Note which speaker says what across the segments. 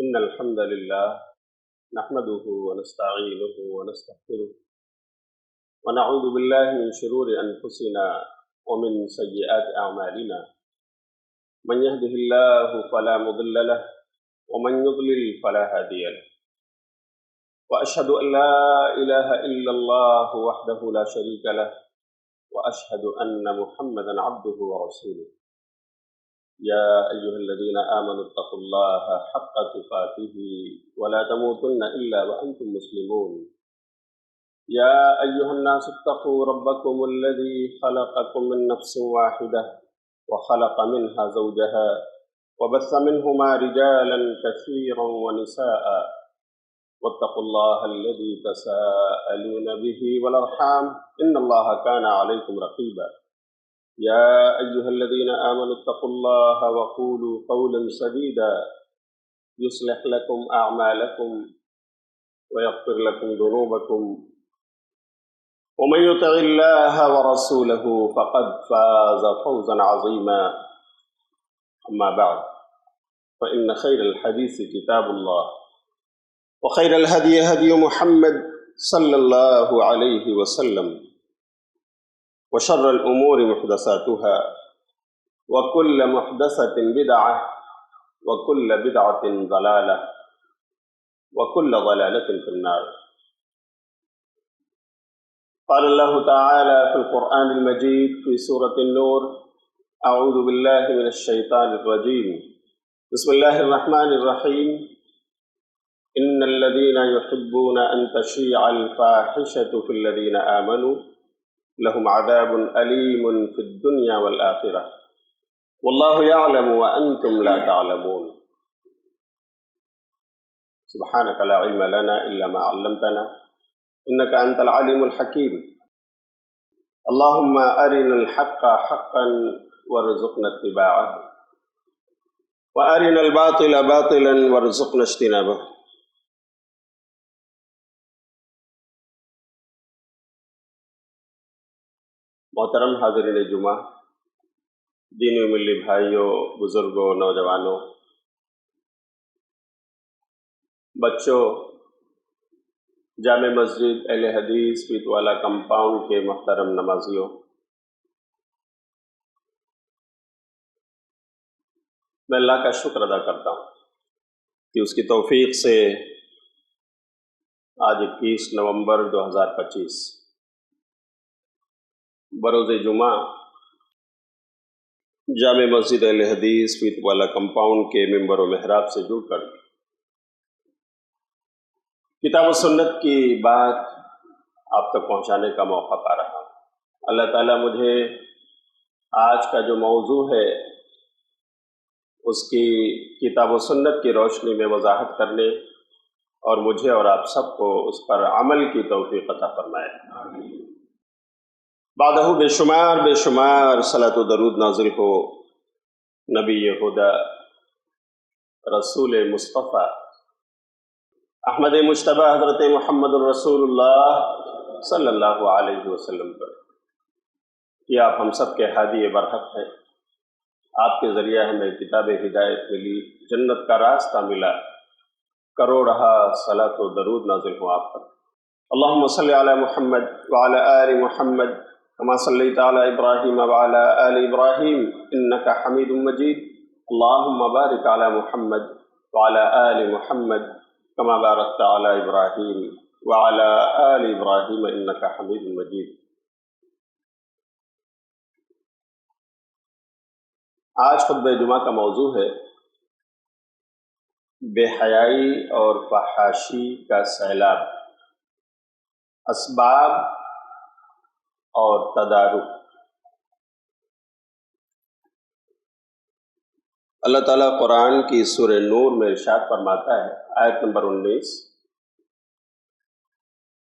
Speaker 1: إن الحمد لله نحمده ونستعينه ونستغفره ونعوذ بالله من شرور أنفسنا ومن سيئات أعمالنا. من يهده الله فلا مضل له ومن يضلل فلا هادي له. وأشهد أن لا إله إلا الله وحده لا شريك له وأشهد أن محمدا عبده ورسوله. يا أيها الذين آمنوا اتقوا الله حق تقاته ولا تموتن إلا وأنتم مسلمون. يا أيها الناس اتقوا ربكم الذي خلقكم من نفس واحدة وخلق منها زوجها وبث منهما رجالا كثيرا ونساء واتقوا الله الذي تساءلون به والأرحام إن الله كان عليكم رقيبا. يا أيها الذين آمنوا اتقوا الله وقولوا قولا سديدا يصلح لكم أعمالكم ويغفر لكم ذنوبكم ومن يطع الله ورسوله فقد فاز فوزا عظيما. أما بعد فإن خير الحديث كتاب الله وخير الهدي هدي محمد صلى الله عليه وسلم وشر الأمور محدثاتها وكل محدثة بدعة وكل بدعة ضلالة وكل ضلالة في النار. قال الله تعالى في القرآن المجيد في سورة النور: أعوذ بالله من الشيطان الرجيم. بسم الله الرحمن الرحيم. إن الذين يحبون أن تشيع الفاحشة في الذين آمنوا لهم عذاب أليم في الدنيا والآخرة والله يعلم وأنتم لا تعلمون. سبحانك لا علم لنا إلا ما علمتنا إنك أنت العليم الحكيم. اللهم أرنا الحق حقا وارزقنا اتباعه وأرنا الباطل باطلا وارزقنا اجتنابه. محترم حاضرین جمعہ، دینی و ملی بھائیوں، بزرگوں، نوجوانوں، بچوں، جامع مسجد اہل حدیث پیتوالا کمپاؤنڈ کے محترم نمازیوں، میں اللہ کا شکر ادا کرتا ہوں کہ اس کی توفیق سے آج 21 نومبر 2025 بروز جمعہ جامع مسجد اہل حدیث پیتوالا کمپاؤنڈ کے ممبر و محراب سے جڑ کر کتاب و سنت کی بات آپ تک پہنچانے کا موقع پا رہا ہوں۔ اللہ تعالیٰ مجھے آج کا جو موضوع ہے اس کی کتاب و سنت کی روشنی میں وضاحت کرنے اور مجھے اور آپ سب کو اس پر عمل کی توفیق عطا فرمائے۔ بعدہ بے شمار صلاۃ و درود نازل ہو نبی خدا رسول مصطفیٰ احمد مجتبی حضرت محمد الرسول اللہ صلی اللہ علیہ وسلم پر کہ آپ ہم سب کے ہادی برحق ہیں۔ آپ کے ذریعہ ہمیں کتاب ہدایت ملی، جنت کا راستہ ملا، کروڑہا صلاۃ و درود نازل ہو آپ پر۔ اللہم صلی علی محمد وعلی آل محمد كما صليت على إبراهيم وعلى آل إبراهيم إنك حميد مجيد. اللهم بارك على محمد وعلى آل محمد كما باركت على إبراهيم وعلى آل إبراهيم إنك حميد مجيد. آج خطبہ جمعہ کا موضوع ہے بے حیائی اور فحاشی کا سیلاب، اسباب اور تدارک۔ اللہ تعالیٰ قرآن کی سورہ نور میں ارشاد فرماتا ہے، آیت نمبر 19: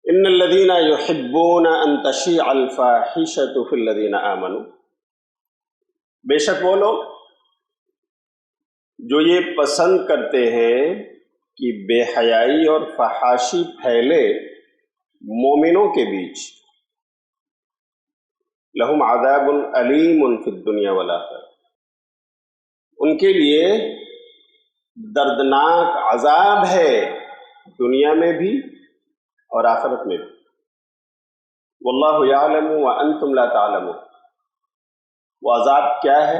Speaker 1: ان الذین یحبون ان تشیع الفاحشۃ فی الذین آمنوا، بے شک وہ لوگ جو یہ پسند کرتے ہیں کہ بے حیائی اور فحاشی پھیلے مومنوں کے بیچ، لہم عذاب علیم فی الدنیا والآخرہ، ان کے لیے دردناک عذاب ہے دنیا میں بھی اور آخرت میں بھی۔ واللہ یعلم وانتم لا تعلمون، وہ عذاب کیا ہے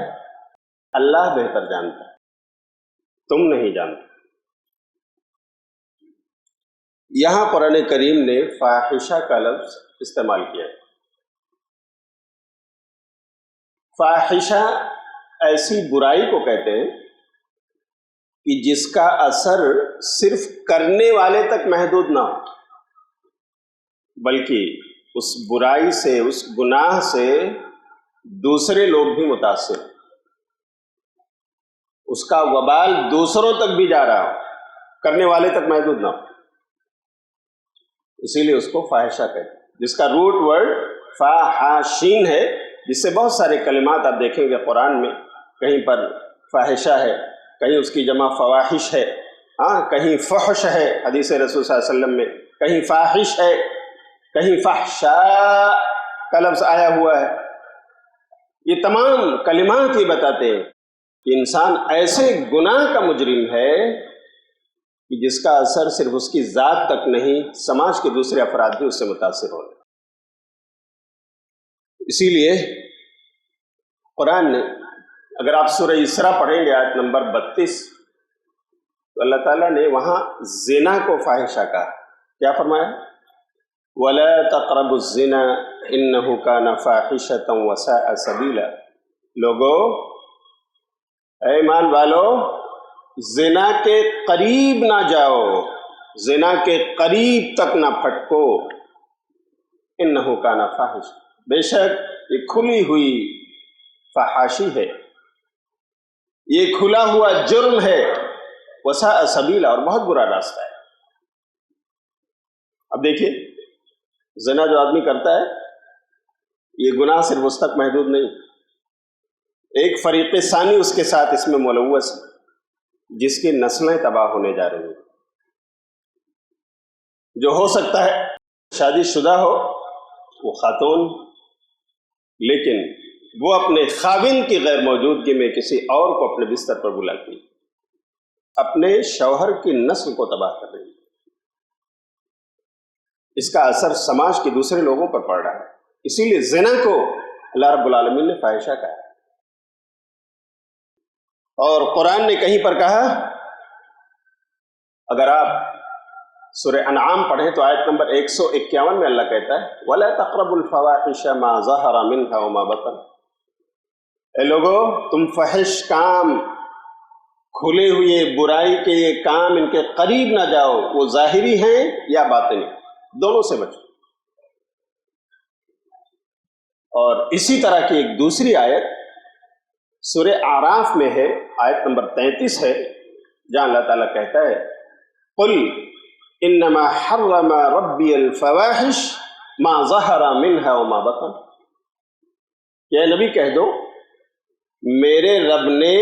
Speaker 1: اللہ بہتر جانتا ہے، تم نہیں جانتے۔ یہاں قرآن کریم نے فاحشہ کا لفظ استعمال کیا ہے۔ فاحشہ ایسی برائی کو کہتے ہیں کہ جس کا اثر صرف کرنے والے تک محدود نہ ہو، بلکہ اس برائی سے، اس گناہ سے دوسرے لوگ بھی متاثر، اس کا وبال دوسروں تک بھی جا رہا ہو، کرنے والے تک محدود نہ ہو، اسی لیے اس کو فاحشہ کہتے ہیں، جس کا روٹ ورڈ فاحاشین ہے، جس سے بہت سارے کلمات آپ دیکھیں گے قرآن میں، کہیں پر فاحشہ ہے، کہیں اس کی جمع فواحش ہے، کہیں فحش ہے حدیث رسول صلی اللہ علیہ وسلم میں، کہیں فاحش ہے، کہیں فحشاء کا لفظ آیا ہوا ہے۔ یہ تمام کلمات یہ بتاتے ہیں کہ انسان ایسے گناہ کا مجرم ہے کہ جس کا اثر صرف اس کی ذات تک نہیں، سماج کے دوسرے افراد بھی اس سے متاثر ہو رہے ہیں۔ اسی لیے قرآن نے، اگر آپ سورہ اسراء پڑھیں گے آیت نمبر 32، تو اللہ تعالیٰ نے وہاں زنا کو فاحشہ کہا۔ کیا فرمایا؟ وَلَا تَقْرَبُوا الزِّنَا إِنَّهُ كَانَ فَاحِشَةً وَسَاءَ سَبِيلًا، لوگو، اے ایمان والو، زنا کے قریب نہ جاؤ، زنا کے قریب تک نہ پھٹکو، إِنَّهُ كَانَ فَاحِشَةً، بے شک یہ کھلی ہوئی فحاشی ہے، یہ کھلا ہوا جرم ہے، وساء سبیلا، اور بہت برا راستہ ہے۔ اب دیکھیے، زنا جو آدمی کرتا ہے، یہ گناہ صرف اس تک محدود نہیں، ایک فریق ثانی اس کے ساتھ اس میں ملوث ہے، جس کی نسلیں تباہ ہونے جا رہی ہیں، جو ہو سکتا ہے شادی شدہ ہو وہ خاتون، لیکن وہ اپنے خاوند کی غیر موجودگی میں کسی اور کو اپنے بستر پر بلاتی، اپنے شوہر کی نسل کو تباہ کر رہی ہے۔ اس کا اثر سماج کے دوسرے لوگوں پر پڑ رہا ہے، اسی لیے زنا کو اللہ رب العالمین نے فاحشہ کہا ہے۔ اور قرآن نے کہیں پر کہا، اگر آپ سورہ انعام پڑھیں تو آیت نمبر 151 میں اللہ کہتا ہے وَلَا تَقْرَبُوا الْفَوَاحِشَ مَا ظَهَرَ مِنْهَا وَمَا بَطَنَ، اے لوگو، تم فحش کام، کھلے ہوئے برائی کے یہ کام، ان کے قریب نہ جاؤ، وہ ظاہری ہیں یا باطنی، دونوں سے بچو۔ اور اسی طرح کی ایک دوسری آیت سورہ اعراف میں ہے، آیت نمبر 33 ہے، جہاں اللہ تعالیٰ کہتا ہے قُلْ إِنَّمَا حَرَّمَ رَبِّيَ الْفَوَاحِشَ مَا ظَهَرَ مِنْهَا وَمَا بَطَنَ، کہ اے نبی کہہ دو، میرے رب نے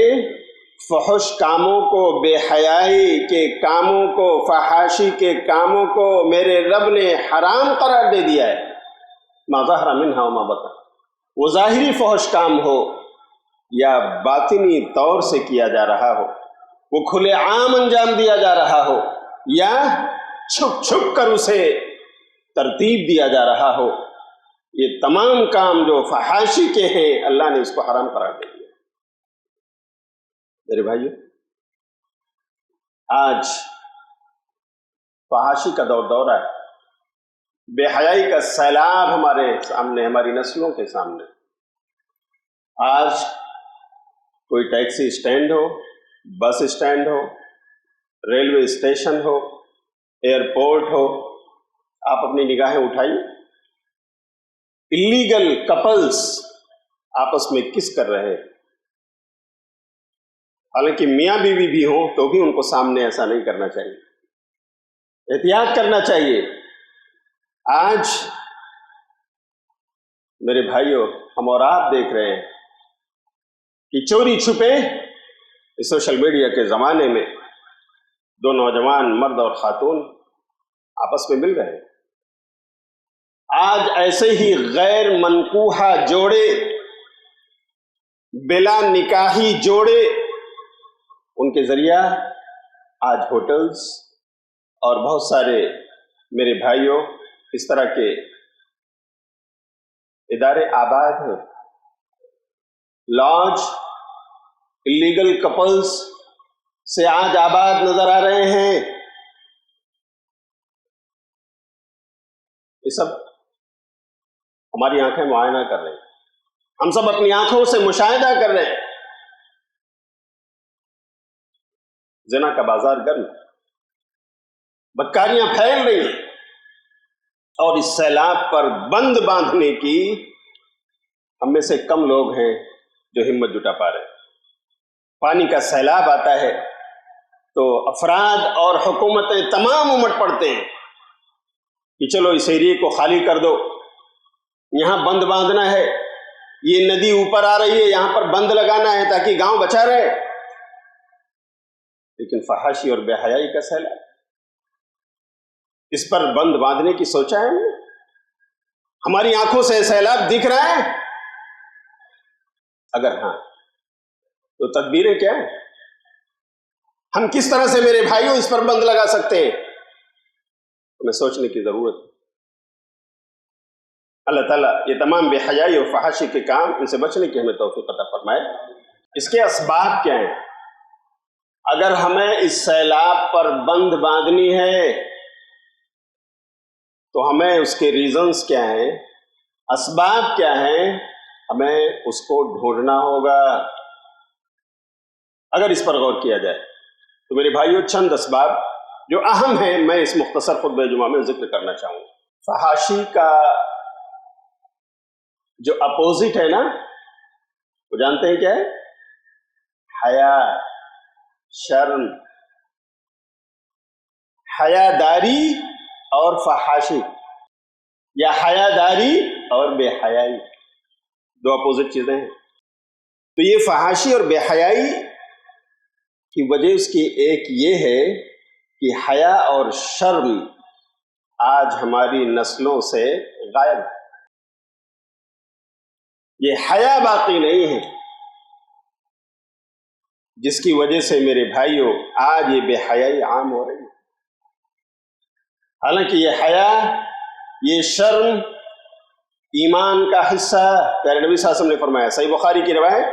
Speaker 1: فحش کاموں کو، بے حیائی کے کاموں کو، فحاشی کے کاموں کو میرے رب نے حرام قرار دے دیا ہے، ما ظہر منہا وما بطن، وہ ظاہری فحش کام ہو یا باطنی طور سے کیا جا رہا ہو، وہ کھلے عام انجام دیا جا رہا ہو یا چھپ چھپ کر اسے ترتیب دیا جا رہا ہو، یہ تمام کام جو فحاشی کے ہیں اللہ نے اس کو حرام قرار دے دیا۔ میرے بھائیو، آج فحاشی کا دور ہے، بے حیائی کا سیلاب ہمارے سامنے، ہماری نسلوں کے سامنے۔ آج کوئی ٹیکسی اسٹینڈ ہو، بس اسٹینڈ ہو، ریلوے اسٹیشن ہو، ایئرپورٹ ہو، آپ اپنی نگاہیں اٹھائیے، اللیگل کپلز آپس میں کس کر رہے ہیں، حالانکہ میاں بیوی بھی ہوں تو بھی ان کو سامنے ایسا نہیں کرنا چاہیے، احتیاط کرنا چاہیے۔ آج میرے بھائیوں، ہم اور آپ دیکھ رہے ہیں کہ چوری چھپے اس سوشل میڈیا کے زمانے میں دو نوجوان مرد اور خاتون آپس میں مل رہے ہیں۔ آج ایسے ہی غیر منکوحہ جوڑے، بلا نکاحی جوڑے، ان کے ذریعہ آج ہوٹلز اور بہت سارے میرے بھائیوں اس طرح کے ادارے آباد ہیں. لاج اللیگل کپلز سے آج آباد نظر آ رہے ہیں. یہ سب ہماری آنکھیں معائنہ کر رہے ہیں. ہم سب اپنی آنکھوں سے مشاہدہ کر رہے ہیں. زنا کا بازار گرم، بدکاریاں پھیل رہی ہیں، اور اس سیلاب پر بند باندھنے کی ہم میں سے کم لوگ ہیں جو ہمت جٹا پا رہے ہیں. پانی کا سیلاب آتا ہے تو افراد اور حکومتیں تمام امٹ پڑتے ہیں کہ چلو اس ایریے کو خالی کر دو، یہاں بند باندھنا ہے، یہ ندی اوپر آ رہی ہے، یہاں پر بند لگانا ہے تاکہ گاؤں بچا رہے. لیکن فحاشی اور بے حیائی کا سیلاب، اس پر بند باندھنے کی سوچا ہے؟ ہماری آنکھوں سے سیلاب دکھ رہا ہے؟ اگر ہاں تو تدبیریں کیا ہیں؟ ہم کس طرح سے میرے بھائیوں اس پر بند لگا سکتے ہیں؟ ہمیں سوچنے کی ضرورت ہے. اللہ تعالیٰ یہ تمام بے حیائی اور فحاشی کے کام ان سے بچنے کی ہمیں توفیق عطا فرمائے. اس کے اسباب کیا ہیں؟ اگر ہمیں اس سیلاب پر بند باندھنی ہے تو ہمیں اس کے ریزنز کیا ہیں، اسباب کیا ہیں، ہمیں اس کو ڈھونڈنا ہوگا. اگر اس پر غور کیا جائے تو میرے بھائیوں چند اسباب جو اہم ہیں میں اس مختصر خطبہ جمعہ میں ذکر کرنا چاہوں گا. فحاشی کا جو اپوزٹ ہے نا، وہ جانتے ہیں کیا ہے؟ حیا، شرم، حیاداری اور فحاشی، یا حیاداری اور بے حیائی، دو اپوزٹ چیزیں ہیں. تو یہ فحاشی اور بے حیائی کی وجہ اس کی ایک یہ ہے کہ حیا اور شرم آج ہماری نسلوں سے غائب ہے. یہ حیا باقی نہیں ہے، جس کی وجہ سے میرے بھائیوں آج یہ بے حیائی عام ہو رہی ہے. حالانکہ یہ حیا، یہ شرم ایمان کا حصہ. پیارے نبی صلی اللہ علیہ وسلم نے فرمایا، صحیح بخاری کی روایت،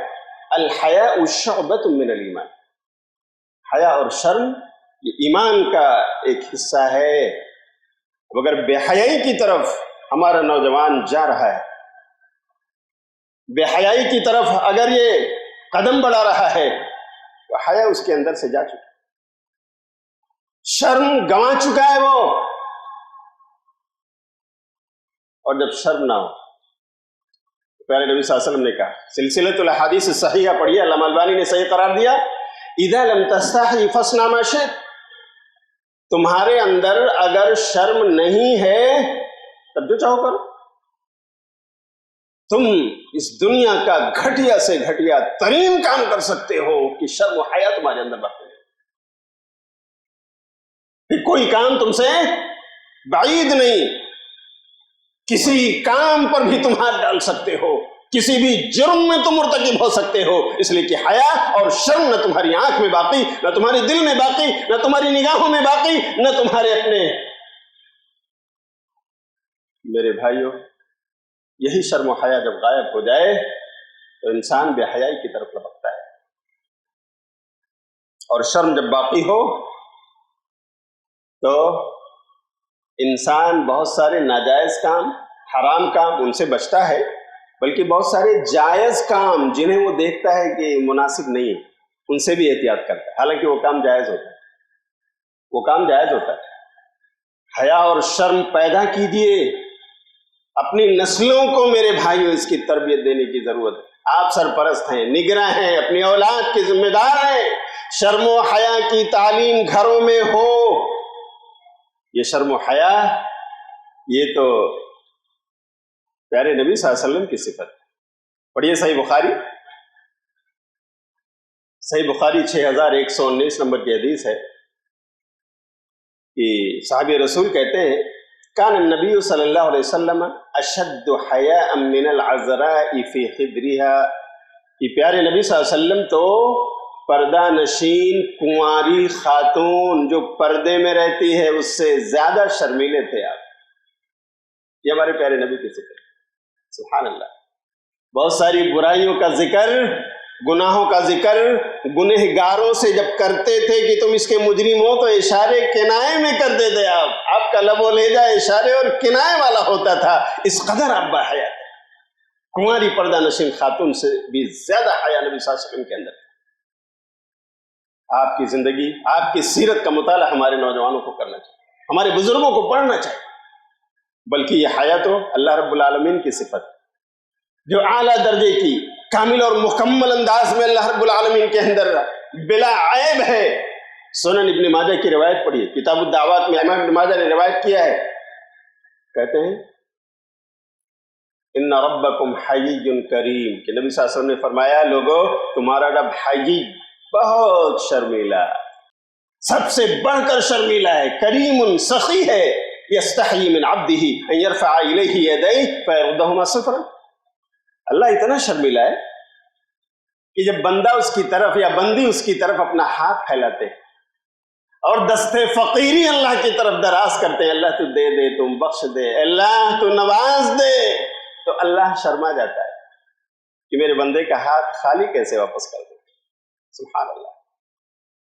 Speaker 1: الحیاء شعبۃ من الایمان، حیا اور شرم یہ ایمان کا ایک حصہ ہے. اگر بے حیائی کی طرف ہمارا نوجوان جا رہا ہے، بے حیائی کی طرف اگر یہ قدم بڑھا رہا ہے تو حیا اس کے اندر سے جا چکا، شرم گنوا چکا ہے وہ. اور جب شرم نہ ہو، پیارے نبی صلی اللہ علیہ وسلم نے کہا، سلسلۃ الاحادیث الصحیحہ پڑھیے، علامہ البانی نے صحیح قرار دیا، اذا لم تستحی فاصنع ما شئت. تمہارے اندر اگر شرم نہیں ہے تب جو چاہو کرو. تم اس دنیا کا گھٹیا سے گھٹیا ترین کام کر سکتے ہو کہ شرم و حیا تمہارے اندر برتے. پھر کوئی کام تم سے بعید نہیں، کسی کام پر بھی تم ہاتھ ڈال سکتے ہو، کسی بھی جرم میں تم مرتکب ہو سکتے ہو، اس لیے کہ حیا اور شرم نہ تمہاری آنکھ میں باقی، نہ تمہارے دل میں باقی، نہ تمہاری نگاہوں میں باقی، نہ تمہارے اپنے. میرے بھائیوں یہی شرم و حیا جب غائب ہو جائے تو انسان بے حیائی کی طرف لپکتا ہے. اور شرم جب باقی ہو تو انسان بہت سارے ناجائز کام، حرام کام ان سے بچتا ہے، بلکہ بہت سارے جائز کام جنہیں وہ دیکھتا ہے کہ مناسب نہیں ہے ان سے بھی احتیاط کرتا ہے، حالانکہ وہ کام جائز ہوتا ہے، وہ کام جائز ہوتا ہے. حیا اور شرم پیدا کیجیے. اپنی نسلوں کو میرے بھائیوں اس کی تربیت دینے کی ضرورت ہے. آپ سرپرست ہیں، نگراں ہیں، اپنی اولاد کے ذمہ دار ہیں. شرم و حیا کی تعلیم گھروں میں ہو. یہ شرم و حیا یہ تو پیارے نبی صلی اللہ علیہ وسلم کی صفت ہے. پڑھیے صحیح بخاری، صحیح بخاری 6119 نمبر کی حدیث ہے کہ صحابی رسول کہتے ہیں، کان النبی صلی اللہ علیہ وسلم اشد حیاء من العذراء فی خدرها، کہ پیارے نبی صلی اللہ علیہ وسلم تو پردہ نشین کنواری خاتون جو پردے میں رہتی ہے اس سے زیادہ شرمیلے تھے آپ. یہ ہمارے پیارے نبی کی صفت ہے. سبحان اللہ. بہت ساری برائیوں کا ذکر، گناہوں کا ذکر گنہگاروں سے جب کرتے تھے کہ تم اس کے مجرم ہو تو اشارے کنائے میں کرتے تھے. آپ کا لب و لہجہ اشارے اور کنائے والا ہوتا تھا. اس قدر آپ باحیا تھے. کنواری پردہ نشین خاتون سے بھی زیادہ حیا نبی صلی اللہ علیہ وسلم کے اندر. آپ کی زندگی، آپ کی سیرت کا مطالعہ ہمارے نوجوانوں کو کرنا چاہیے، ہمارے بزرگوں کو پڑھنا چاہیے. بلکہ یہ حیا تو اللہ رب العالمین کی صفت جو اعلیٰ درجے کی کامل اور مکمل انداز میں اللہ رب العالمین کے اندر بلا عیب ہے. سنن ابن ماجہ کی روایت پڑھیے، کتاب الدعوات میں امام ابن ماجہ نے روایت کیا ہے. کہتے ہیں ان ربکم حیی کریم کہ نبی صلی اللہ علیہ وسلم نے فرمایا لوگو تمہارا رب حیی بہت شرمیلا، سب سے بڑھ کر شرمیلا ہے. کریم سخی ہے. یستحیی من عبدہ ان یرفع الیہ یدیہ فیردہما صفرا. اللہ اتنا شرمیلا ہے کہ جب بندہ اس کی طرف یا بندی اس کی طرف اپنا ہاتھ پھیلاتے ہیں اور دستے فقیری اللہ کی طرف دراز کرتے ہیں، اللہ تو دے دے، تم بخش دے، اللہ تو نواز دے، تو اللہ شرما جاتا ہے کہ میرے بندے کا ہاتھ خالی کیسے واپس کر دے. سبحان اللہ.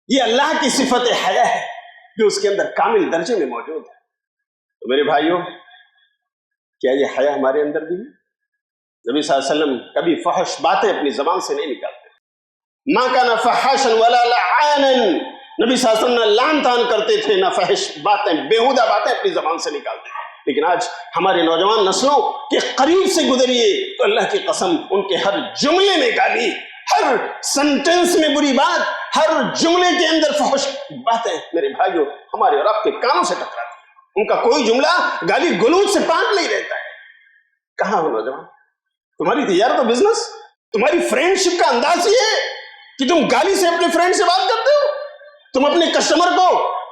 Speaker 1: یہ اللہ کی صفت حیا ہے جو اس کے اندر کامل درجے میں موجود ہے. تو میرے بھائیوں، کیا یہ حیا ہمارے اندر بھی ہے؟ نبی صلی اللہ علیہ وسلم کبھی فحش باتیں اپنی زبان سے نہیں نکالتے. ما کان فحاشا ولا لعانا. نبی صلی اللہ علیہ وسلم نہ لعن طعن کرتے تھے، نہ فحش باتیں، بیہودہ باتیں اپنی زبان سے نکالتے تھے. لیکن آج ہمارے نوجوان نسلوں کے قریب سے گزریے تو اللہ کی قسم ان کے ہر جملے میں گالی، ہر سنٹنس میں بری بات، ہر جملے کے اندر فحش باتیں میرے بھائیوں ہمارے اور آپ کے کانوں سے ٹکراتی ہیں. ان کا کوئی جملہ گالی گلوچ سے پاک نہیں رہتا ہے. کہاں ہو نوجوان؟ تمہاری تجارت و بزنس، تمہاری فرینڈشپ کا انداز یہ ہے کہ تم گالی سے اپنے فرینڈ سے بات کرتے ہو، تم اپنے کسٹمر کو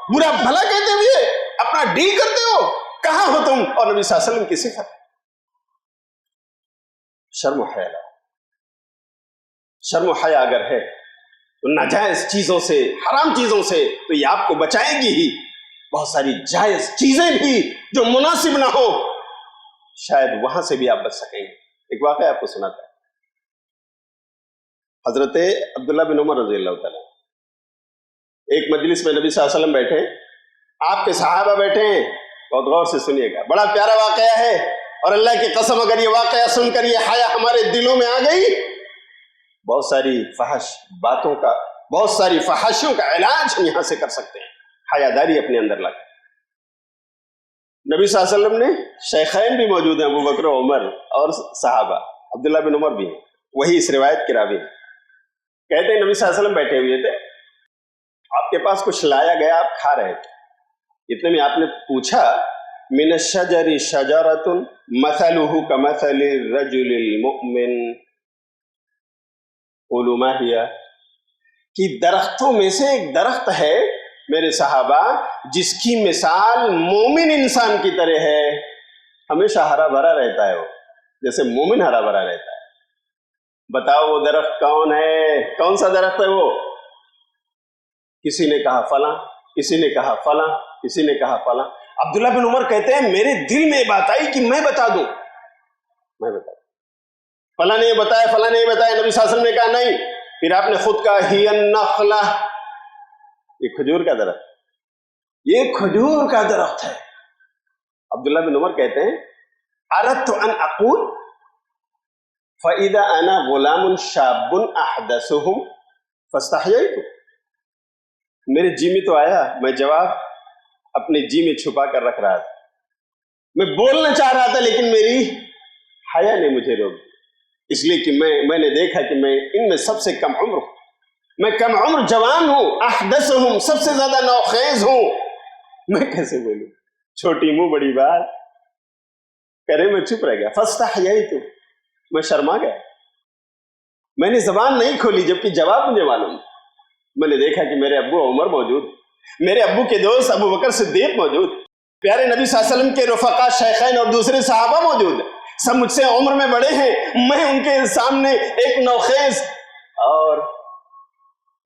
Speaker 1: برا بھلا کہتے ہوئے اپنا ڈیل کرتے ہو. کہاں ہو تم؟ اور نبی صلی اللہ علیہ وسلم کی صفت شرم و حیا. شرم و حیا اگر ہے تو ناجائز چیزوں سے، حرام چیزوں سے تو یہ آپ کو بچائے گی ہی. بہت ساری جائز چیزیں بھی جو مناسب نہ ہو شاید وہاں سے بھی آپ بچ سکیں گے. ایک واقعہ آپ کو سناتا ہے. حضرت عبداللہ بن عمر رضی اللہ تعالیٰ ایک مجلس میں نبی صلی اللہ علیہ وسلم بیٹھے، آپ کے صحابہ بیٹھے ہیں. بہت غور سے سنیے گا، بڑا پیارا واقعہ ہے. اور اللہ کی قسم اگر یہ واقعہ سن کر یہ حیا ہمارے دلوں میں آ گئی، بہت ساری فحش باتوں کا، بہت ساری فحاشیوں کا علاج ہم یہاں سے کر سکتے ہیں حیاداری اپنے اندر لا کر. نبی صلی اللہ علیہ وسلم نے، شیخین بھی موجود ہیں، ابو بکر و عمر اور صحابہ، عبداللہ بن عمر بھی ہیں، وہی اس روایت کے راوی ہیں. کہتے ہیں نبی صلی اللہ علیہ وسلم بیٹھے ہوئے تھے، آپ کے پاس کچھ لایا گیا، آپ کھا رہے تھے. اتنے میں آپ نے پوچھا من الشجر شجرۃ مثلہ کمثل الرجل المؤمن قولوا ما ہی، کہ درختوں میں سے ایک درخت ہے میرے صحابہ جس کی مثال مومن انسان کی طرح ہے. ہمیشہ ہرا بھرا رہتا ہے، وہ جیسے مومن ہرا بھرا رہتا ہے. بتاؤ وہ درخت کون ہے؟ کون سا درخت ہے وہ؟ کسی نے کہا فلاں، کسی نے کہا فلاں، کسی نے کہا فلاں. عبداللہ بن عمر کہتے ہیں میرے دل میں بات آئی کہ میں بتا دوں، میں بتا دوں. فلاں نے یہ بتایا، فلاں نے یہ بتایا. نبی صلی اللہ علیہ وسلم نے کہا نہیں. پھر آپ نے خود کہا ہی النخلہ، یہ کھجور کا درخت، یہ کھجور کا درخت ہے. عبداللہ بن عمر کہتے ہیں اردت ان اقول فاذا انا غلام شاب احدثهم فاستحييت. میرے جی میں تو آیا، میں جواب اپنے جی میں چھپا کر رکھ رہا تھا. میں بولنا چاہ رہا تھا لیکن میری حیا نے مجھے روک دیا، اس لیے کہ میں نے دیکھا کہ میں ان میں سب سے کم عمر ہوں، میں کم عمر جوان ہوں، احدث ہوں، سب سے زیادہ نوخیز ہوں. میں کیسے بولوں؟ چھوٹی منہ بڑی بات کرے. میں چپ رہ گیا. فاستحییت، میں شرما گیا، میں نے زبان نہیں کھولی جبکہ جواب مجھے معلوم. میں نے دیکھا کہ میرے ابو عمر موجود، میرے ابو کے دوست ابو بکر صدیق موجود، پیارے نبی صلی اللہ علیہ وسلم کے رفقا شیخین اور دوسرے صحابہ موجود، سب مجھ سے عمر میں بڑے ہیں. میں ان کے سامنے ایک نوخیز اور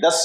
Speaker 1: 10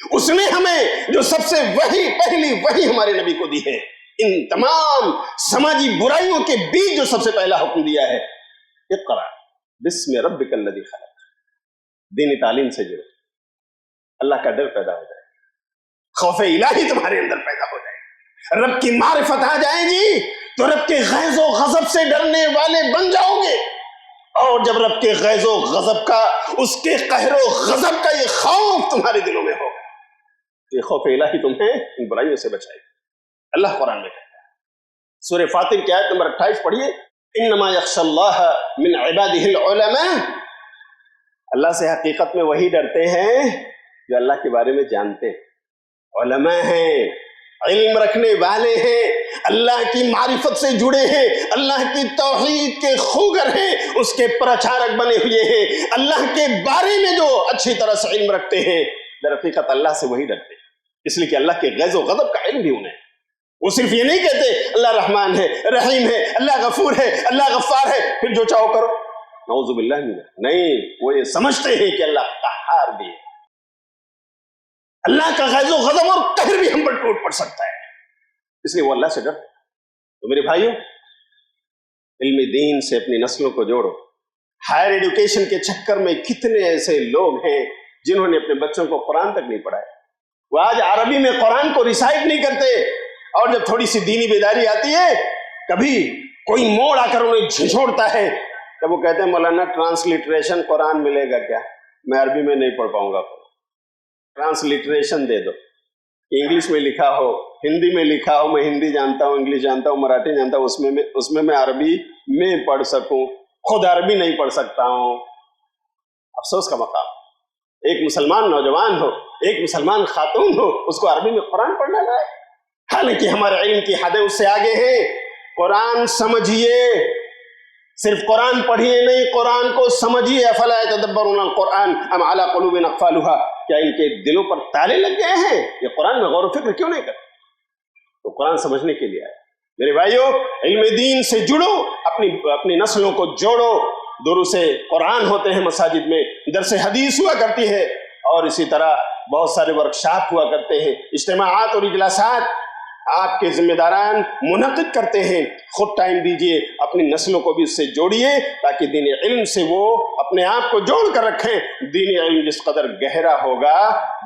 Speaker 1: اس نے ہمیں جو سب سے پہلی وحی ہمارے نبی کو دی ہے، ان تمام سماجی برائیوں کے بیچ جو سب سے پہلا حکم دیا ہے، اقرا بسم ربک الذی خلق، دینی تعلیم سے جڑو، اللہ کا ڈر پیدا ہو جائے، خوف الہی تمہارے اندر پیدا ہو جائے، رب کی معرفت آ جائے گی تو رب کے غیظ و غضب سے ڈرنے والے بن جاؤ گے، اور جب رب کے غیظ و غضب کا، اس کے قہر و غضب کا یہ خوف تمہارے دلوں میں ہوگا، یہ خوف الہی تمہیں ان برائیوں سے بچائے گا۔ اللہ قرآن میں کہتا ہے، سورہ فاطر کی آیت نمبر 28 پڑھیے، انما یخشی اللہ من عبادہ العلماء، اللہ سے حقیقت میں وہی ڈرتے ہیں جو اللہ کے بارے میں جانتے ہیں، علماء ہیں، علم رکھنے والے ہیں، اللہ کی معرفت سے جڑے ہیں، اللہ کی توحید کے خوگر ہیں، اس کے پرچارک بنے ہوئے ہیں، اللہ کے بارے میں جو اچھی طرح سے علم رکھتے ہیں، در حقیقت اللہ سے وہی ڈرتے ہیں، اس لیے کہ اللہ کے غیظ و غضب کا علم بھی انہیں ہے۔ وہ صرف یہ نہیں کہتے اللہ رحمان ہے، رحیم ہے، اللہ غفور ہے، اللہ غفار ہے، پھر جو چاہو کرو، نعوذ باللہ من ذلک، نہیں، وہ یہ سمجھتے ہیں کہ اللہ قہار بھی ہے، اللہ کا غیظ و غضب اور قہر بھی ہم پر ٹوٹ پڑ سکتا ہے، اس لیے وہ اللہ سے ڈرتے۔ تو میرے بھائیوں، علم دین سے اپنی نسلوں کو جوڑو۔ ہائر ایڈوکیشن کے چکر میں کتنے ایسے لوگ ہیں جنہوں نے اپنے بچوں کو قرآن تک نہیں پڑھایا، وہ آج عربی میں قرآن کو ریسائٹ نہیں کرتے، اور جب تھوڑی سی دینی بیداری آتی ہے، کبھی کوئی موڑ آ کر انہیں جھنجھوڑتا ہے، تب وہ کہتے ہیں مولانا ٹرانسلیٹریشن قرآن ملے گا کیا؟ میں عربی میں نہیں پڑھ پاؤں گا، ٹرانسلیٹریشن دے دو، انگلش میں لکھا ہو، ہندی میں لکھا ہو، میں ہندی جانتا ہوں، انگلش جانتا ہوں، مراٹھی جانتا ہوں، اس میں میں عربی میں پڑھ سکوں، خود عربی نہیں پڑھ سکتا ہوں۔ افسوس کا مقام، ایک مسلمان نوجوان ہو، ایک مسلمان خاتون ہو، اس کو عربی میں قرآن پڑھنا لائے، حالانکہ ہمارے علم کی حدیں اس سے آگے ہیں۔ قرآن سمجھیے، صرف قرآن پڑھیے نہیں، قرآن کو سمجھیے۔ افلا یتدبرون القرآن ام علی قلوب اقفالها، کیا ان کے دلوں پر تالے لگ گئے ہیں؟ یہ قرآن میں غور و فکر کیوں نہیں کرتے؟ تو قرآن سمجھنے کے لیے آئے۔ میرے بھائیو، علم دین سے جڑو، اپنی نسلوں کو جوڑو۔ دروس قرآن ہوتے ہیں مساجد میں، درس حدیث ہوا کرتی ہے، اور اسی طرح بہت سارے ورکشاپ ہوا کرتے ہیں، اجتماعات اور اجلاسات آپ کے ذمہ داران منعقد کرتے ہیں۔ خود ٹائم دیجئے، اپنی نسلوں کو بھی اس سے جوڑیے، تاکہ دین علم سے وہ اپنے آپ کو جوڑ کر رکھیں۔ دین علم جس قدر گہرا ہوگا،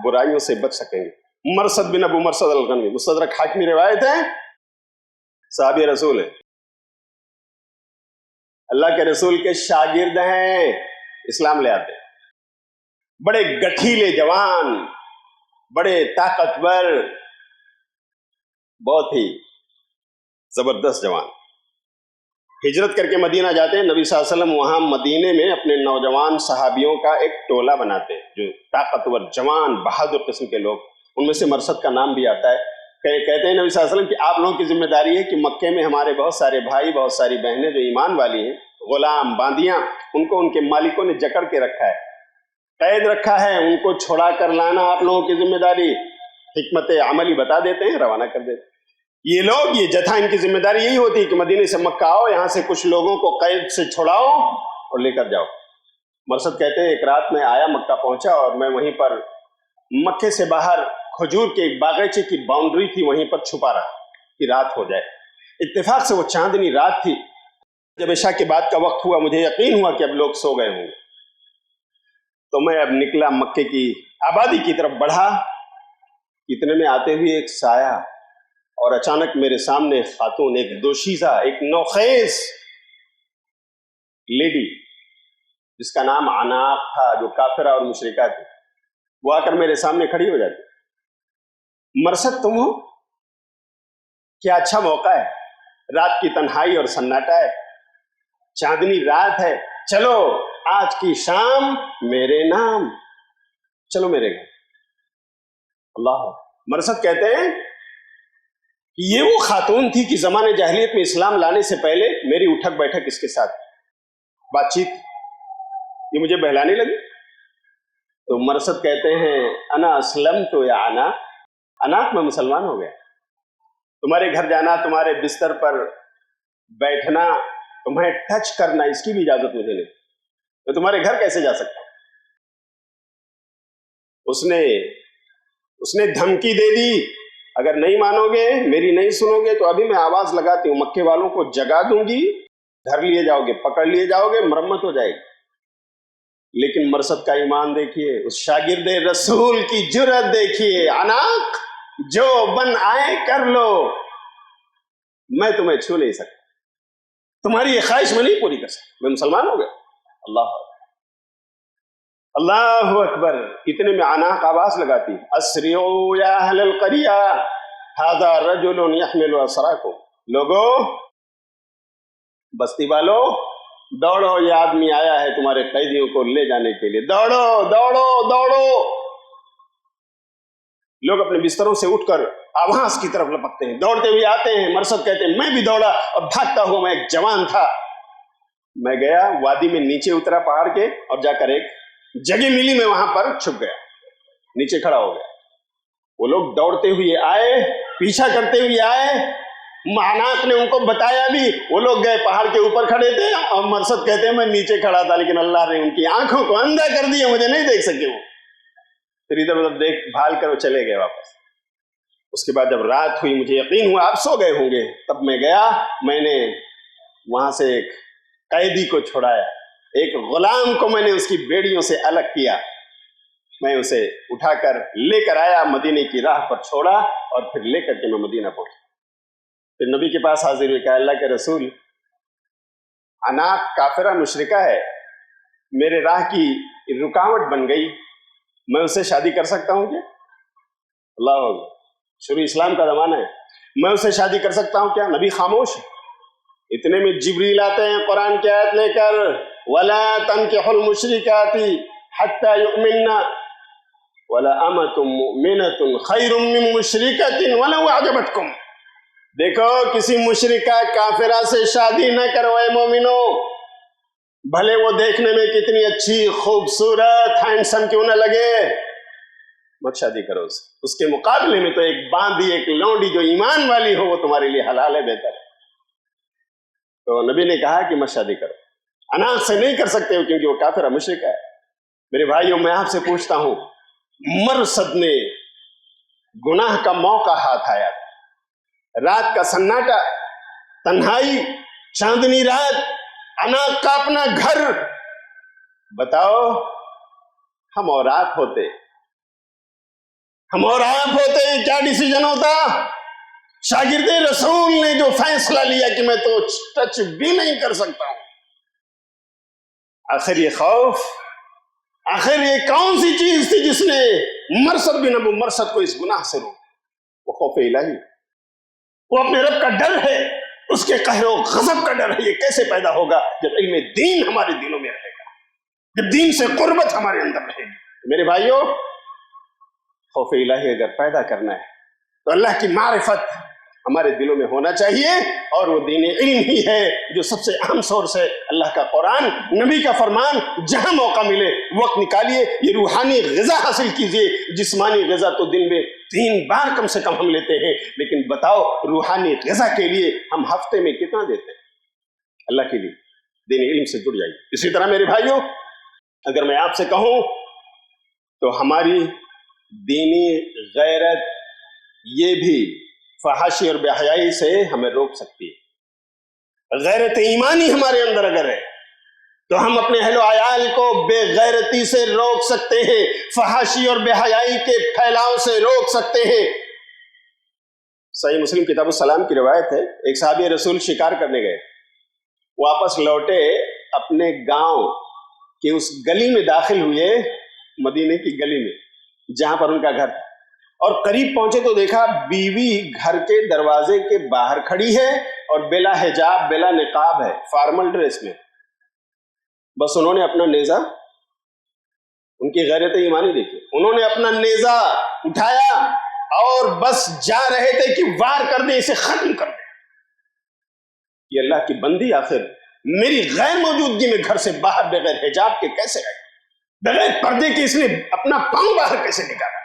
Speaker 1: برائیوں سے بچ سکیں گے۔ مرثد بن ابو مرثد الغنوی، مستدرک حاکمی روایت ہے، صحابی رسول ہیں، اللہ کے رسول کے شاگرد ہیں، اسلام لے آتے ہیں، بڑے گٹھیلے جوان، بڑے طاقتور، بہت ہی زبردست جوان، ہجرت کر کے مدینہ جاتے ہیں۔ نبی صلی اللہ علیہ وسلم وہاں مدینے میں اپنے نوجوان صحابیوں کا ایک ٹولہ بناتے ہیں، جو طاقتور جوان بہادر قسم کے لوگ، ان میں سے مرثد کا نام بھی آتا ہے۔ کہتے ہیں نبی صلی اللہ علیہ وسلم کہ آپ لوگوں کی ذمہ داری ہے کہ مکے میں ہمارے بہت سارے بھائی، بہت ساری بہنیں جو ایمان والی ہیں، غلام، باندیاں، ان کو ان کے مالکوں نے جکڑ کے رکھا ہے، قید رکھا ہے، ان کو چھڑا کر لانا آپ لوگوں کی ذمہ داری۔ حکمت عملی بتا دیتے ہیں، روانہ کر دیتے ہیں۔ یہ لوگ، یہ جتھا، ان کی ذمہ داری یہی ہوتی ہے کہ مدینے سے مکہ آؤ، یہاں سے کچھ لوگوں کو قید سے چھڑاؤ اور لے کر جاؤ۔ مرثد کہتے ہیں ایک رات میں آیا، مکہ پہنچا، اور میں وہیں پر مکے سے باہر کھجور کے ایک باغیچے کی باؤنڈری تھی، وہیں پر چھپا رہا کہ رات ہو جائے۔ اتفاق سے وہ چاندنی رات تھی۔ جب عشاء کے بعد کا وقت ہوا، مجھے یقین ہوا کہ اب لوگ سو گئے ہوں گے، تو میں اب نکلا، مکے کی آبادی کی طرف بڑھا۔ اتنے میں آتے ہوئے ایک سایہ، اور اچانک میرے سامنے ایک خاتون، ایک دوشیزہ، ایک نوخیز لیڈی جس کا نام عناق تھا، جو کافرہ اور مشرکہ تھی، وہ آ کر میرے سامنے کھڑی ہو جاتی۔ مرثد تم ہو؟ کیا اچھا موقع ہے، رات کی تنہائی اور سناٹا ہے، چاندنی رات ہے، چلو آج کی شام میرے نام، چلو میرے گھر۔ اللہ، مرثد کہتے ہیں کہ یہ وہ خاتون تھی کہ زمانے جاہلیت میں اسلام لانے سے پہلے میری اٹھک بیٹھک اس کے ساتھ بات چیت، یہ مجھے بہلانے لگی۔ تو مرثد کہتے ہیں انا اسلمت یا اناق، میں مسلمان ہو گیا، تمہارے گھر جانا، تمہارے بستر پر بیٹھنا، تمہیں ٹچ کرنا، اس کی بھی اجازت مجھے نہیں، میں تمہارے گھر کیسے جا سکتا ہوں؟ اس نے اس نے دھمکی دے دی، اگر نہیں مانوگے، میری نہیں سنو گے تو ابھی میں آواز لگاتی ہوں، مکے والوں کو جگا دوں گی، دھر لیے جاؤ گے، پکڑ لیے جاؤ گے، مرمت ہو جائے گی۔ لیکن مرثد کا ایمان دیکھیے، اس شاگرد رسول کی جرأت دیکھیے، اناق جو بن آئے کر لو، میں تمہیں چھو نہیں سکتا، تمہاری یہ خواہش میں نہیں پوری کر سکتا، میں مسلمان ہو گیا۔ اللہ اکبر، اللہ اکبر۔ اتنے میں اناق آواز لگاتی، اسرعوا یا اہل القریہ ھذا رجل یحمل اسراکم، لوگو، بستی والو، دوڑو، یہ آدمی آیا ہے تمہارے قیدیوں کو لے جانے کے لیے، دوڑو دوڑو دوڑو۔ لوگ اپنے بستروں سے اٹھ کر آواز کی طرف لپکتے ہیں، دوڑتے ہوئے آتے ہیں۔ مرثد کہتے ہیں میں بھی دوڑا اور بھاگتا ہوا، میں ایک جوان تھا، میں گیا وادی میں، نیچے اترا پہاڑ کے اور جا کر ایک جگہ ملی، میں وہاں پر چھپ گیا، نیچے کھڑا ہو گیا۔ وہ لوگ دوڑتے ہوئے آئے، پیچھا کرتے ہوئے آئے، اناق نے ان کو بتایا بھی، وہ لوگ گئے پہاڑ کے اوپر کھڑے تھے اور مرثد کہتے ہیں میں نیچے کھڑا تھا، لیکن اللہ نے ان کی آنکھوں کو اندھا کر دیا، مجھے نہیں دیکھ سکے۔ وہ پھر ادھر ادھر دیکھ بھال کر وہ چلے گئے واپس۔ اس کے بعد جب رات ہوئی، مجھے یقین ہوا آپ سو گئے ہوں گے، تب میں گیا، میں نے وہاں سے ایک قیدی کو چھڑایا، ایک غلام کو میں نے اس کی بیڑیوں سے الگ کیا، میں اسے اٹھا کر لے کر آیا، مدینے کی راہ پر چھوڑا اور پھر لے کر کے میں مدینہ پہنچا۔ پھر نبی کے پاس حاضر ہوئے، کہا اللہ کے رسول، اناق کافرہ مشرکہ ہے، میرے راہ کی رکاوٹ بن گئی، میں اسے شادی کر سکتا ہوں کیا؟ اللہ اکبر، شروع اسلام کا زمانہ ہے، میں اسے شادی کر سکتا ہوں کیا؟ نبی خاموش ہے۔ اتنے میں جبریل آتے ہیں قرآن کی آیت لے کر، وَلَا تَنْكِحُوا الْمُشْرِكَاتِ حَتَّى يُؤْمِنَّ وَلَأَمَةٌ مُؤْمِنَةٌ خَيْرٌ مِّن مُشْرِكَةٍ وَلَوْ أَعْجَبَتْكُمْ، دیکھو کسی مشرکہ کافرہ سے شادی نہ کرو اے مومنو، بھلے وہ دیکھنے میں کتنی اچھی، خوبصورت، ہینڈسم کیوں نہ لگے، مت شادی کرو اس کے مقابلے میں تو ایک باندھی، ایک لونڈی جو ایمان والی ہو، وہ تمہارے لیے حلال ہے، بہتر ہے۔ تو نبی نے کہا کہ مت شادی کرو، اناق سے نہیں کر سکتے ہو کیونکہ وہ کافر مشرک ہے۔ میرے بھائیوں، میں آپ سے پوچھتا ہوں، مرثد نے گناہ کا موقع ہاتھ آیا، رات کا سناٹا، تنہائی، چاندنی رات، اناق کا اپنا گھر، بتاؤ ہم اور آپ ہوتے، ہم اور آپ ہوتے ہیں کیا ڈیسیجن ہوتا؟ شاگرد رسول نے جو فیصلہ لیا کہ میں تو ٹچ بھی نہیں کر سکتا ہوں، آخر یہ خوف، آخر یہ کون سی چیز تھی جس نے مرثد بن ابو مرثد کو اس گناہ سے روکا؟ وہ خوف الہی، وہ اپنے رب کا ڈر ہے، اس کے قہر و غضب کا ڈر ہے۔ یہ کیسے پیدا ہوگا؟ جب علم دین ہمارے دلوں میں رہے گا، جب دین سے قربت ہمارے اندر رہے گی۔ میرے بھائیوں، خوف الہی اگر پیدا کرنا ہے تو اللہ کی معرفت ہمارے دلوں میں ہونا چاہیے، اور وہ دین علم ہی ہے جو سب سے اہم سورس ہے۔ اللہ کا قرآن، نبی کا فرمان، جہاں موقع ملے وقت نکالیے، یہ روحانی غذا حاصل کیجیے۔ جسمانی غذا تو دن میں 3 بار کم سے کم ہم لیتے ہیں، لیکن بتاؤ روحانی غذا کے لیے ہم ہفتے میں کتنا دیتے ہیں؟ اللہ کے لیے دین علم سے جڑ جائیے۔ اسی طرح میرے بھائیوں، اگر میں آپ سے کہوں تو ہماری دینی غیرت یہ بھی فحاشی اور بے حیائی سے ہمیں روک سکتی ہے۔ غیرت ایمانی ہمارے اندر اگر ہے تو ہم اپنے اہل و عیال کو بے غیرتی سے روک سکتے ہیں، فحاشی اور بے حیائی کے پھیلاؤ سے روک سکتے ہیں۔ صحیح مسلم کتاب السلام کی روایت ہے، ایک صحابی رسول شکار کرنے گئے، واپس لوٹے، اپنے گاؤں کی اس گلی میں داخل ہوئے، مدینے کی گلی میں جہاں پر ان کا گھر تھا، اور قریب پہنچے تو دیکھا بیوی گھر کے دروازے کے باہر کھڑی ہے اور بلا حجاب، بلا نقاب ہے، فارمل ڈریس میں۔ بس انہوں نے اپنا نیزہ، ان کی غیرت ایمانی دیکھی، انہوں نے اپنا نیزہ اٹھایا اور بس جا رہے تھے کہ وار کر دیں، اسے ختم کر دیں۔ یہ اللہ کی بندی آخر میری غیر موجودگی میں گھر سے باہر بغیر حجاب کے کیسے آئے، بغیر پردے کے اس نے اپنا پاؤں باہر کیسے نکالا؟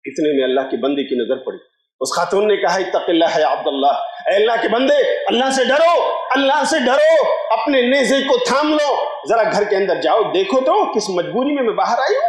Speaker 1: اتنے میں اللہ کی بندی کی نظر پڑی، اس خاتون نے کہا اتق اللہ یا عبداللہ، اے اللہ کے بندے، اللہ سے ڈرو، اللہ سے ڈرو، اپنے نیزے کو تھام لو، ذرا گھر کے اندر جاؤ، دیکھو تو کس مجبوری میں باہر آئی ہوں۔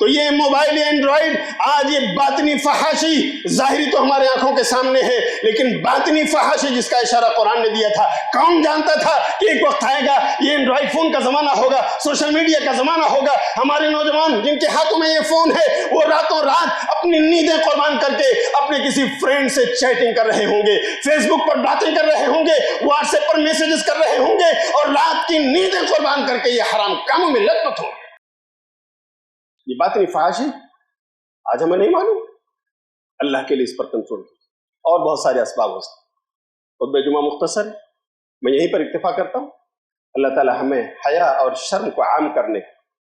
Speaker 1: تو یہ موبائل اینڈرائڈ آج یہ باطنی فحاشی ظاہری تو ہمارے آنکھوں کے سامنے ہے، لیکن باطنی فحاشی جس کا اشارہ قرآن نے دیا تھا، کون جانتا تھا کہ ایک وقت آئے گا یہ اینڈرائڈ فون کا زمانہ ہوگا، سوشل میڈیا کا زمانہ ہوگا۔ ہمارے نوجوان جن کے ہاتھوں میں یہ فون ہے وہ راتوں رات اپنی نیندیں قربان کر کے اپنے کسی فرینڈ سے چیٹنگ کر رہے ہوں گے، فیس بک پر باتیں کر رہے ہوں گے، واٹس ایپ پر میسیجز کر رہے ہوں گے، اور رات کی نیندیں قربان کر کے یہ حرام کاموں میں لت پت ہوں گے۔ یہ باطنی فحاشی آج ہمیں نہیں معلوم، اللہ کے لیے اس پر کنٹرول اور بہت سارے اسباب ہو سکتے۔ خطبہ جمعہ مختصر، میں یہیں پر اکتفا کرتا ہوں۔ اللہ تعالی ہمیں حیا اور شرم کو عام کرنے،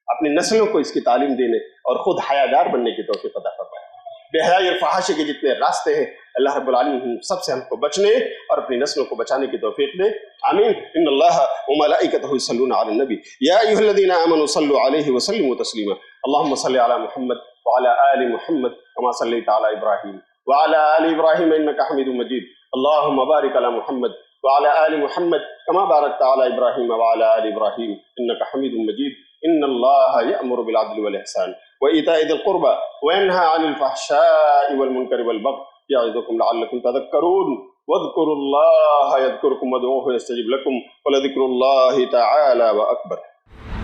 Speaker 1: اپنی نسلوں کو اس کی تعلیم دینے اور خود حیادار بننے کی توفیق عطا فرمائے۔ بے حیائی اور فحاشی کے جتنے راستے ہیں اللہ رب العالمین ہم سب سے ہم کو بچنے اور اپنی نسلوں کو بچانے کی توفیق دے، آمین۔ ان اللہ وملائکتہ یصلون علی النبی یا ایھا الذین آمنوا صلوا علیہ وسلموا تسلیما۔ اللهم صل علی محمد وعلى آل محمد كما صليت على إبراهيم وعلى آل إبراهيم إنك حميد مجيد۔ اللهم بارك على محمد وعلى آل محمد كما باركت على إبراهيم وعلى آل إبراهيم إنك حميد مجيد۔ إن الله يأمر بالعدل والإحسان وإيتاء ذي القربى وينهى عن الفحشاء والمنكر والبغي يعظكم لعلكم تذكرون واذكروا الله يذكركم وادعوه يستجب لكم ولذكر الله تعالى وأكبر۔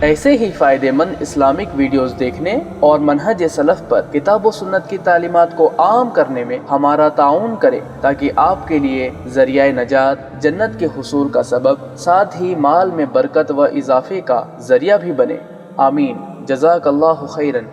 Speaker 2: ایسے ہی فائدہ مند اسلامک ویڈیوز دیکھنے اور منہج سلف پر کتاب و سنت کی تعلیمات کو عام کرنے میں ہمارا تعاون کریں، تاکہ آپ کے لیے ذریعہ نجات، جنت کے حصول کا سبب، ساتھ ہی مال میں برکت و اضافے کا ذریعہ بھی بنے، آمین۔ جزاک اللہ خیرن۔